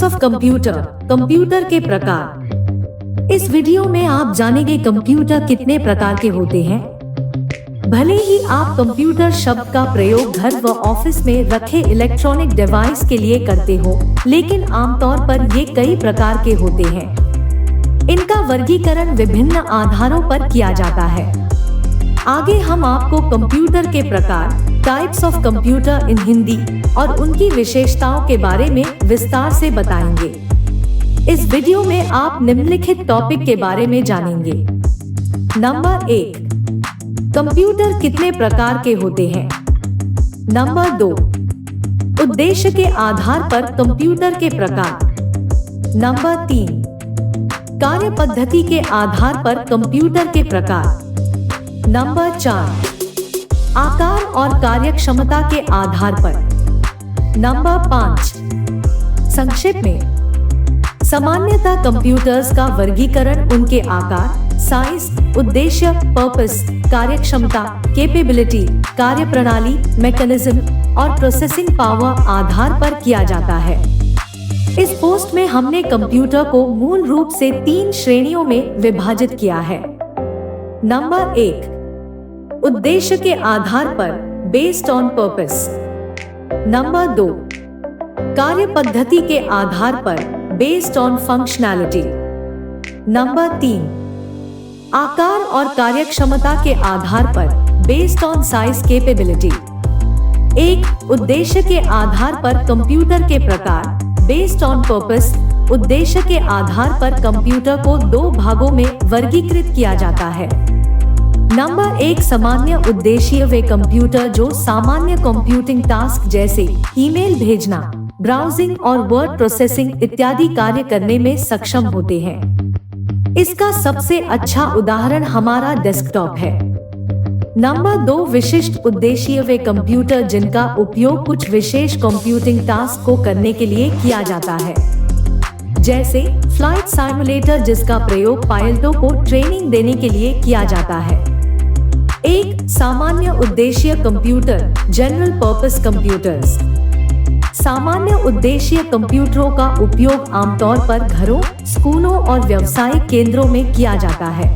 Types of computer, computer के प्रकार। इस वीडियो में आप जानेंगे कंप्यूटर कितने प्रकार के होते हैं। भले ही आप कंप्यूटर शब्द का प्रयोग घर व ऑफिस में रखे इलेक्ट्रॉनिक डिवाइस के लिए करते हो, लेकिन आमतौर पर ये कई प्रकार के होते हैं। इनका वर्गीकरण विभिन्न आधारों पर किया जाता है। आगे हम आपको कंप्यूटर के प्रकार, टाइप्स ऑफ कंप्यूटर इन हिंदी और उनकी विशेषताओं के बारे में विस्तार से बताएंगे। इस वीडियो में आप निम्नलिखित टॉपिक के बारे में जानेंगे। नंबर 1, कंप्यूटर कितने प्रकार के होते हैं। नंबर 2, उद्देश्य के आधार पर कंप्यूटर के प्रकार। नंबर 3, कार्य पद्धति के आधार पर कंप्यूटर के प्रकार। नंबर 4, आकार और कार्यक्षमता के आधार पर। नंबर 5, संक्षेप में सामान्यतः कंप्यूटर्स का वर्गीकरण उनके आकार, साइज, उद्देश्य, पर्पस, कार्यक्षमता, कैपेबिलिटी, कार्यप्रणाली, मैकेनिज्म और प्रोसेसिंग पावर आधार पर किया जाता है। इस पोस्ट में हमने कंप्यूटर को मूल रूप से 3 श्रेणियों में विभाजित किया है। नंबर 1, उद्देश्य के आधार पर, बेस्ड ऑन पर्पस। नंबर 2, कार्य पद्धति के आधार पर, बेस्ड ऑन फंक्शनैलिटी। नंबर 3, आकार और कार्यक्षमता के आधार पर, बेस्ड ऑन साइज, कैपेबिलिटी। एक, उद्देश्य के आधार पर कंप्यूटर के प्रकार, बेस्ड ऑन पर्पस। उद्देश्य के आधार पर कंप्यूटर को 2 भागों में वर्गीकृत किया जाता है। नंबर 1, सामान्य उद्देश्य वे कंप्यूटर जो सामान्य कंप्यूटिंग टास्क जैसे ईमेल भेजना, ब्राउजिंग और वर्ड प्रोसेसिंग इत्यादि कार्य करने में सक्षम होते हैं। इसका सबसे अच्छा उदाहरण हमारा डेस्कटॉप है। नंबर 2, विशिष्ट उद्देश्य वे कंप्यूटर जिनका उपयोग कुछ विशेष कंप्यूटिंग टास्क को करने के लिए किया जाता है, जैसे फ्लाइट सिमुलेटर जिसका प्रयोग पायलटों को ट्रेनिंग देने के लिए किया जाता है। एक, सामान्य उद्देश्य कंप्यूटर, जनरल पर्पस कंप्यूटर्स। सामान्य उद्देश्य कंप्यूटरों का उपयोग आमतौर पर घरों, स्कूलों और व्यावसायिक केंद्रों में किया जाता है।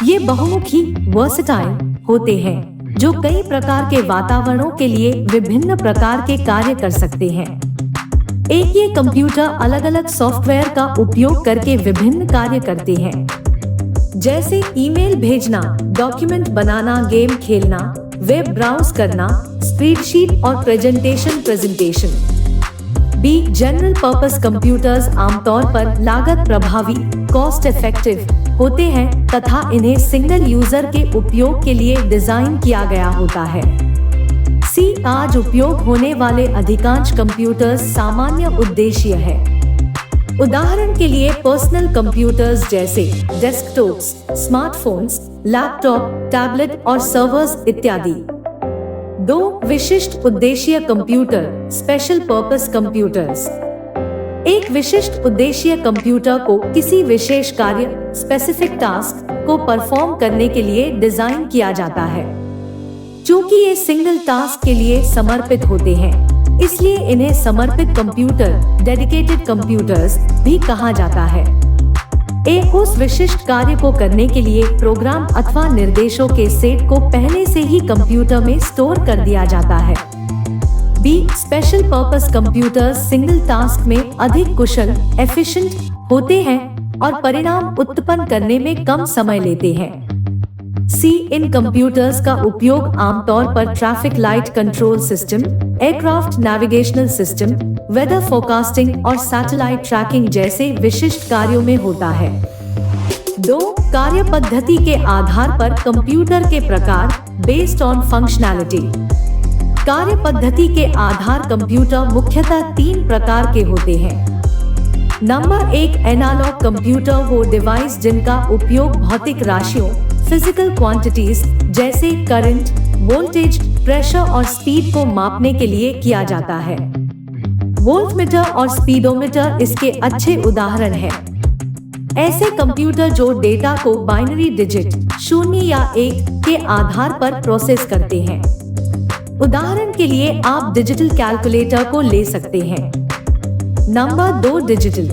ये बहुमुखी, वर्सेटाइल होते हैं, जो कई प्रकार के वातावरणों के लिए विभिन्न प्रकार के कार्य कर सकते हैं। एक ये कंप्यूटर अलग अलग सॉफ्टवेयर का उपयोग करके विभिन्न कार्य करते हैं, जैसे ईमेल भेजना, डॉक्यूमेंट बनाना, गेम खेलना, वेब ब्राउज करना, स्प्रेडशीट और presentation. B, general purpose computers आमतौर पर लागत प्रभावी, कॉस्ट इफेक्टिव होते हैं तथा इन्हें सिंगल यूजर के उपयोग के लिए डिजाइन किया गया होता है। सी, आज उपयोग होने वाले अधिकांश कंप्यूटर्स सामान्य उद्देश्य है। उदाहरण के लिए पर्सनल कंप्यूटर्स जैसे डेस्कटॉप्स, स्मार्टफोन्स, लैपटॉप, टैबलेट और सर्वर्स इत्यादि। 2, विशिष्ट उद्देश्य कंप्यूटर, स्पेशल पर्पस कंप्यूटर्स। एक विशिष्ट उद्देश्य कंप्यूटर को किसी विशेष कार्य, स्पेसिफिक टास्क को परफॉर्म करने के लिए डिजाइन किया जाता है। चूंकि ये सिंगल टास्क के लिए समर्पित होते हैं, इसलिए इन्हें समर्पित कंप्यूटर, डेडिकेटेड कंप्यूटर्स भी कहा जाता है। एक उस विशिष्ट कार्य को करने के लिए प्रोग्राम अथवा निर्देशों के सेट को पहले से ही कंप्यूटर में स्टोर कर दिया जाता है। B, special purpose computers single task में अधिक कुशल, एफिशिएंट होते हैं और परिणाम उत्पन्न करने में कम समय लेते हैं। सी, इन कंप्यूटर्स का उपयोग आमतौर पर traffic light control system, aircraft navigational system, weather forecasting और सैटेलाइट ट्रैकिंग जैसे विशिष्ट कार्यों में होता है। 2, कार्य पद्धति के आधार पर कंप्यूटर के प्रकार, बेस्ड ऑन फंक्शनैलिटी। कार्य पद्धति के आधार कंप्यूटर मुख्यतः 3 प्रकार के होते हैं। नंबर 1, एनालॉग कंप्यूटर वो डिवाइस जिनका उपयोग भौतिक राशियों, फिजिकल क्वांटिटीज जैसे करंट, वोल्टेज, प्रेशर और स्पीड को मापने के लिए किया जाता है। वोल्टमीटर और स्पीडोमीटर इसके अच्छे उदाहरण हैं। ऐसे कंप्यूटर जो डेटा को बाइनरी डिजिट 0 या 1 के आधार पर प्रोसेस करते हैं। उदाहरण के लिए आप डिजिटल कैलकुलेटर को ले सकते हैं। Number 2 digital.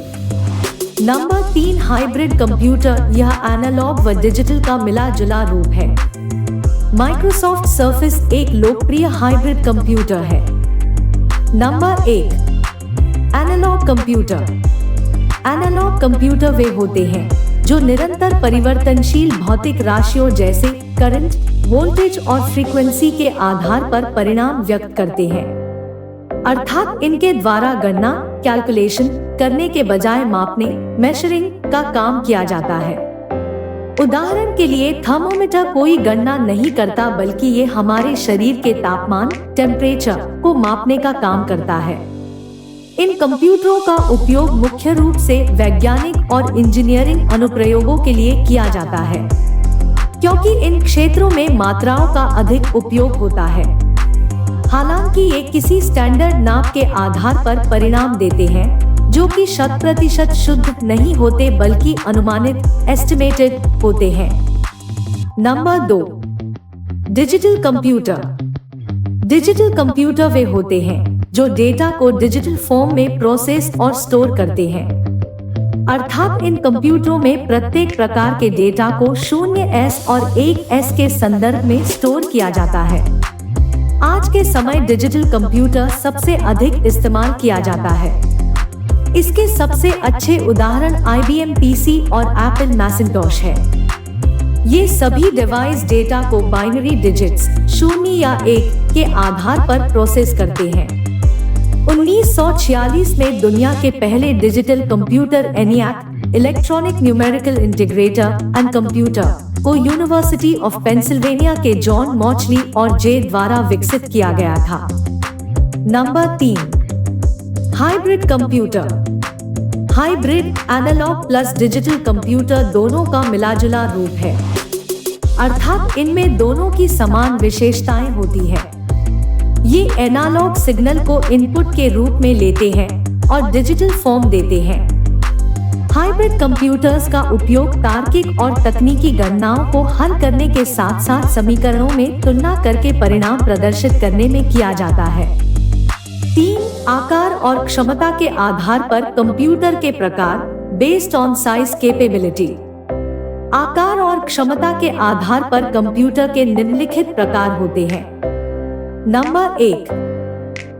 Number 3 hybrid computer, यह एनालॉग व डिजिटल का मिला जुला रूप है। माइक्रोसॉफ्ट सर्फेस एक लोकप्रिय हाइब्रिड कंप्यूटर है। Number 1 analog computer. Analog computer वे होते हैं जो निरंतर परिवर्तनशील भौतिक राशियों जैसे करंट, वोल्टेज और फ्रीक्वेंसी के आधार पर परिणाम व्यक्त करते हैं, अर्थात इनके द्वारा गणना, कैलकुलेशन करने के बजाय मापने, मेजरिंग का काम किया जाता है। उदाहरण के लिए थर्मोमीटर कोई गणना नहीं करता बल्कि ये हमारे शरीर के तापमान, टेम्परेचर को मापने का काम करता है। इन कंप्यूटरों का उपयोग मुख्य रूप से वैज्ञानिक और इंजीनियरिंग अनुप्रयोगों के लिए किया जाता है, क्योंकि इन क्षेत्रों में मात्राओं का अधिक उपयोग होता है। हालांकि ये किसी स्टैंडर्ड नाप के आधार पर परिणाम देते हैं जो कि 100% शुद्ध नहीं होते बल्कि अनुमानित, एस्टिमेटेड होते हैं। Number 2 digital computer. Digital computer वे होते हैं जो डेटा को डिजिटल फॉर्म में प्रोसेस और स्टोर करते हैं, अर्थात इन कंप्यूटरों में प्रत्येक प्रकार के डेटा को 0s और 1s के संदर्भ में स्टोर किया जाता है। आज के समय डिजिटल कंप्यूटर सबसे अधिक इस्तेमाल किया जाता है। इसके सबसे अच्छे उदाहरण IBM PC और Apple Macintosh है। ये सभी डिवाइस डेटा को बाइनरी डिजिट्स 0 या 1 के आधार पर प्रोसेस करते हैं। 1946 में दुनिया के पहले digital computer ENIAC, electronic numerical integrator and computer, को यूनिवर्सिटी ऑफ पेंसिल्वेनिया के जॉन मॉचली और जे द्वारा विकसित किया गया था। Number 3 hybrid computer. Hybrid analog plus digital computer दोनों का मिलाजुला रूप है, अर्थात इनमें दोनों की समान विशेषताएं होती है। ये एनालॉग सिग्नल को इनपुट के रूप में लेते हैं और डिजिटल फॉर्म देते हैं। हाइब्रिड कंप्यूटर्स का उपयोग तार्किक और तकनीकी गणनाओं को हल करने के साथ साथ समीकरणों में तुलना करके परिणाम प्रदर्शित करने में किया जाता है। 3 आकार और क्षमता के आधार पर कंप्यूटर के प्रकार, बेस्ड ऑन साइज कैपेबिलिटी। आकार और क्षमता के आधार पर कंप्यूटर के निम्नलिखित प्रकार होते हैं। Number 1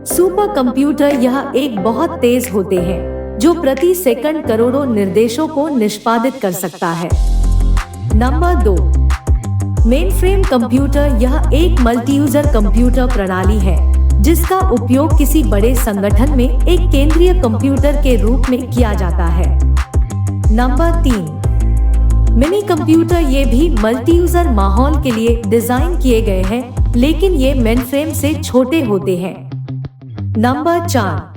super computer. यह एक बहुत तेज होते हैं जो प्रति सेकंड करोड़ों निर्देशों को निष्पादित कर सकता है। Number 2 mainframe computer. यह एक मल्टी यूजर कंप्यूटर प्रणाली है जिसका उपयोग किसी बड़े संगठन में एक केंद्रीय कंप्यूटर के रूप में किया जाता है। Number 3 mini computer. ये भी मल्टी यूजर माहौल के लिए डिजाइन किए गए हैं लेकिन ये मेनफ्रेम से छोटे होते हैं। Number 4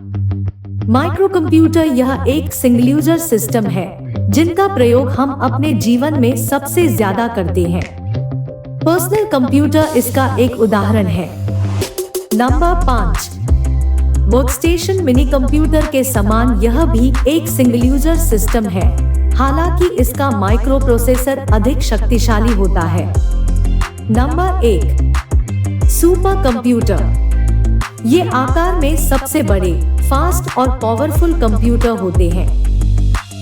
micro computer. यह एक सिंगल यूजर सिस्टम है जिनका प्रयोग हम अपने जीवन में सबसे ज्यादा करते हैं। पर्सनल कंप्यूटर इसका एक उदाहरण है। Number 5 workstation. मिनी कंप्यूटर के समान यह भी एक सिंगल यूजर सिस्टम है, हालांकि इसका माइक्रो प्रोसेसर अधिक शक्तिशाली होता है। Number 1 super computer. ये आकार में सबसे बड़े, फास्ट और पावरफुल कंप्यूटर होते हैं।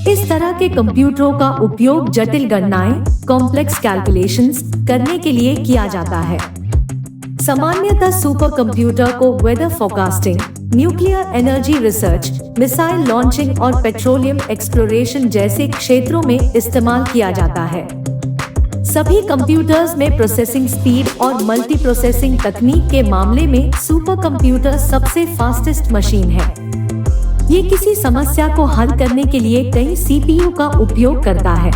इस तरह के कंप्यूटरों का उपयोग जटिल गणनाएं, कॉम्प्लेक्स कैलकुलेशंस करने के लिए किया जाता है। सामान्यतः सुपर कंप्यूटर को weather forecasting, nuclear energy research, missile launching और पेट्रोलियम एक्सप्लोरेशन जैसे क्षेत्रों में इस्तेमाल किया जाता है। सभी कंप्यूटर्स में प्रोसेसिंग स्पीड और मल्टी प्रोसेसिंग तकनीक के मामले में सुपर कंप्यूटर सबसे फास्टेस्ट मशीन है। ये किसी समस्या को हल करने के लिए कई CPU का उपयोग करता है।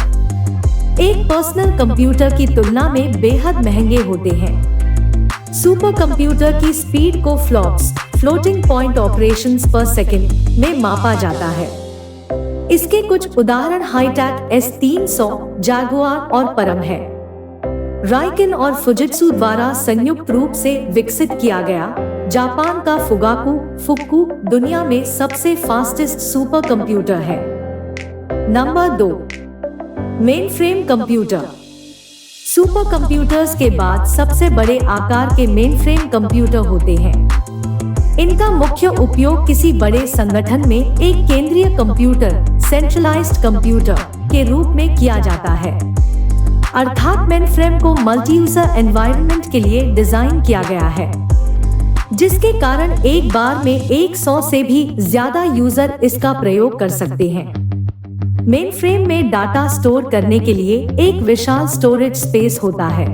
एक पर्सनल कंप्यूटर की तुलना में बेहद महंगे होते हैं। सुपर कंप्यूटर की स्पीड को फ्लॉप्स, फ्लोटिंग पॉइंट ऑपरेशंस पर सेकंड में मापा जाता है। इसके कुछ उदाहरण हाईटेक S300, जैगुआर और परम है। राइकेन और फुजित्सु द्वारा संयुक्त रूप से विकसित किया गया जापान का फुक्कू दुनिया में सबसे फास्टेस्ट सुपर कंप्यूटर है। Number 2 mainframe computer. Super computers के बाद सबसे बड़े आकार के मेनफ्रेम कंप्यूटर होते हैं। इनका मुख्य उपयोग किसी बड़े संगठन में एक केंद्रीय कंप्यूटर, सेंट्रलाइज्ड कंप्यूटर के रूप में किया जाता है। अर्थात मेनफ्रेम को मल्टी यूजर एनवायरनमेंट के लिए डिजाइन किया गया है, जिसके कारण एक बार में 100 से भी ज्यादा यूजर इसका प्रयोग कर सकते हैं। मेनफ्रेम में डाटा स्टोर करने के लिए एक विशाल स्टोरेज स्पेस होता है।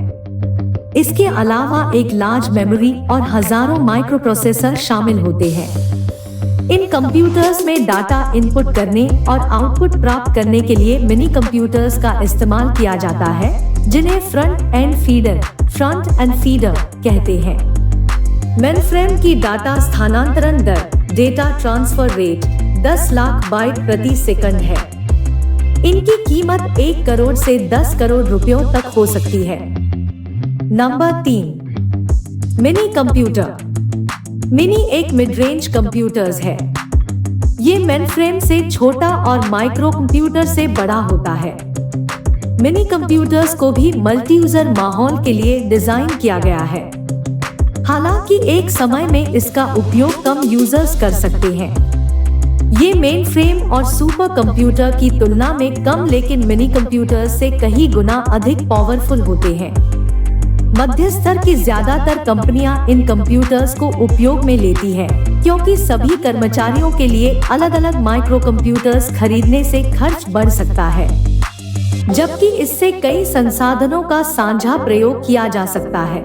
इसके अलावा एक लार्ज मेमोरी और हजारों माइक्रोप्रोसेसर शामिल होते हैं। इन कंप्यूटर्स में डाटा इनपुट करने और आउटपुट प्राप्त करने के लिए मिनी कंप्यूटर्स का इस्तेमाल किया जाता है, जिन्हें फ्रंट एंड फीडर कहते हैं। मेनफ्रेम की डाटा स्थानांतरण दर, data transfer rate 10 lakh byte प्रति सेकंड है। इनकी कीमत 1 करोड़ से 10 करोड़ रुपयों तक हो सकती है। Number 3, mini computer. मिनी एक मिड रेंज कंप्यूटर्स है। ये मेनफ्रेम से छोटा और माइक्रो कंप्यूटर से बड़ा होता है। मिनी कंप्यूटर्स को भी मल्टी यूजर माहौल के लिए डिजाइन किया गया है। हालांकि एक समय में इसका उपयोग कम यूजर्स कर सकते हैं। ये मेन फ्रेम और सुपर कंप्यूटर की तुलना में कम, लेकिन मिनी कंप्यूटर से कई गुना अधिक पावरफुल होते हैं। मध्य स्तर की ज्यादातर कंपनियां इन कंप्यूटर्स को उपयोग में लेती हैं, क्योंकि सभी कर्मचारियों के लिए अलग अलग माइक्रो कंप्यूटर्स खरीदने से खर्च बढ़ सकता है, जबकि इससे कई संसाधनों का साझा प्रयोग किया जा सकता है।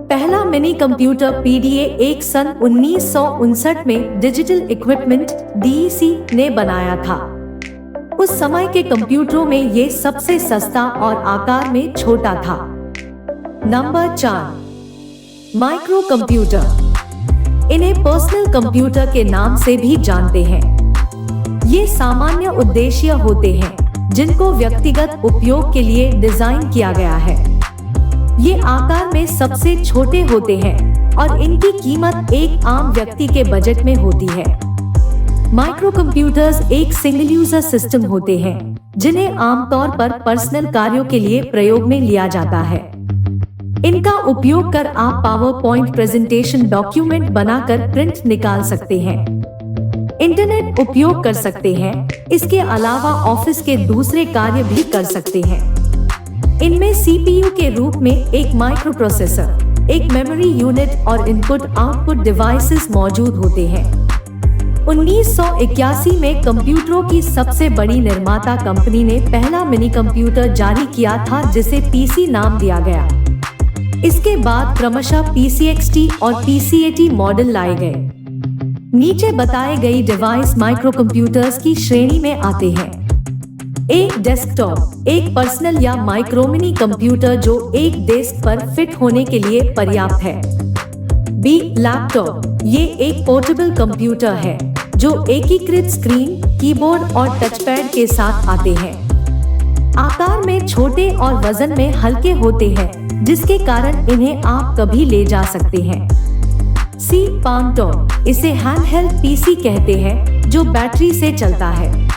पहला मिनी कंप्यूटर PDA एक सन 1959 में डिजिटल इक्विपमेंट DEC ने बनाया था। उस समय के कंप्यूटरों में ये सबसे सस्ता और आकार में छोटा था। Number 4, micro computer. इन्हें पर्सनल कंप्यूटर के नाम से भी जानते हैं। ये सामान्य उद्देश्य होते हैं, जिनको व्यक्तिगत उपयोग के लिए डिजाइन किया गया है। ये आकार में सबसे छोटे होते हैं और इनकी कीमत एक आम व्यक्ति के बजट में होती है। माइक्रो कंप्यूटर्स एक सिंगल यूजर सिस्टम होते हैं, जिन्हें आमतौर पर पर्सनल कार्यों के लिए प्रयोग में लिया जाता है। इनका उपयोग कर आप पावर पॉइंट प्रेजेंटेशन डॉक्यूमेंट बनाकर प्रिंट निकाल सकते हैं, इंटरनेट उपयोग कर सकते हैं। इसके अलावा ऑफिस के दूसरे कार्य भी कर सकते हैं। इनमें CPU के रूप में एक माइक्रो प्रोसेसर, एक मेमोरी यूनिट और इनपुट आउटपुट डिवाइसेस मौजूद होते हैं। 1981 में कंप्यूटरों की सबसे बड़ी निर्माता कंपनी ने पहला मिनी कंप्यूटर जारी किया था, जिसे PC नाम दिया गया। इसके बाद क्रमशः PCXT और PCAT मॉडल लाए गए। नीचे बताए गई डिवाइस माइक्रो कंप्यूटर्स की श्रेणी में आते हैं। एक डेस्कटॉप, एक पर्सनल या माइक्रो मिनी कंप्यूटर जो एक डेस्क पर फिट होने के लिए पर्याप्त है। B, laptop. ये एक पोर्टेबल कंप्यूटर है जो एकीकृत स्क्रीन, कीबोर्ड और टचपैड के साथ आते हैं। आकार में छोटे और वजन में हल्के होते हैं, जिसके कारण इन्हें आप कभी ले जा सकते हैं। C, palm top. इसे हैंडहेल्ड PC कहते हैं, जो बैटरी से चलता है।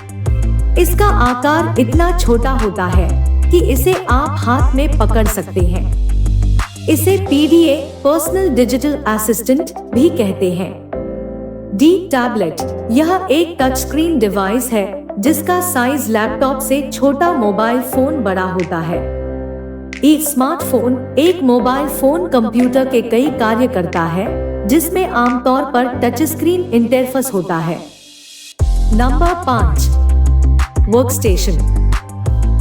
इसका आकार इतना छोटा होता है कि इसे आप हाथ में पकड़ सकते हैं। इसे PDA, पर्सनल डिजिटल असिस्टेंट भी कहते हैं। D, tablet. यह एक टच स्क्रीन डिवाइस है जिसका साइज लैपटॉप से छोटा मोबाइल फोन बड़ा होता है। E, smartphone. एक मोबाइल फोन कंप्यूटर के कई कार्य करता है, जिसमें आमतौर पर टच स्क्रीन इंटरफेस होता है। Number 5, workstation.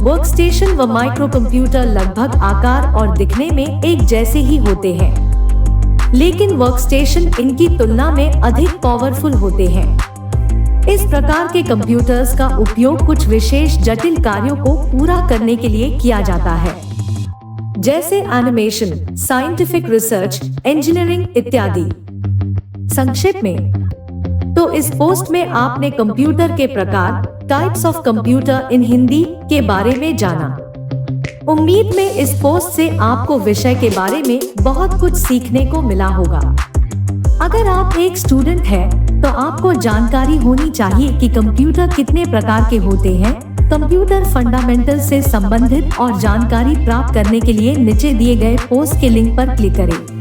वर्कस्टेशन व माइक्रो कंप्यूटर लगभग आकार और दिखने में एक जैसे ही होते हैं, लेकिन वर्कस्टेशन इनकी तुलना में अधिक पावरफुल होते हैं। इस प्रकार के कंप्यूटर्स का उपयोग कुछ विशेष जटिल कार्यों को पूरा करने के लिए किया जाता है, जैसे एनिमेशन, साइंटिफिक रिसर्च, इंजीनियरिंग इत्यादि। संक्षेप में तो इस पोस्ट में आपने कंप्यूटर के प्रकार, टाइप्स ऑफ कंप्यूटर इन हिंदी के बारे में जाना। उम्मीद में इस पोस्ट से आपको विषय के बारे में बहुत कुछ सीखने को मिला होगा। अगर आप एक स्टूडेंट हैं, तो आपको जानकारी होनी चाहिए कि कंप्यूटर कितने प्रकार के होते हैं। कंप्यूटर फंडामेंटल से संबंधित और जानकारी प्राप्त करने के लिए नीचे दिए गए पोस्ट के लिंक पर क्लिक करें।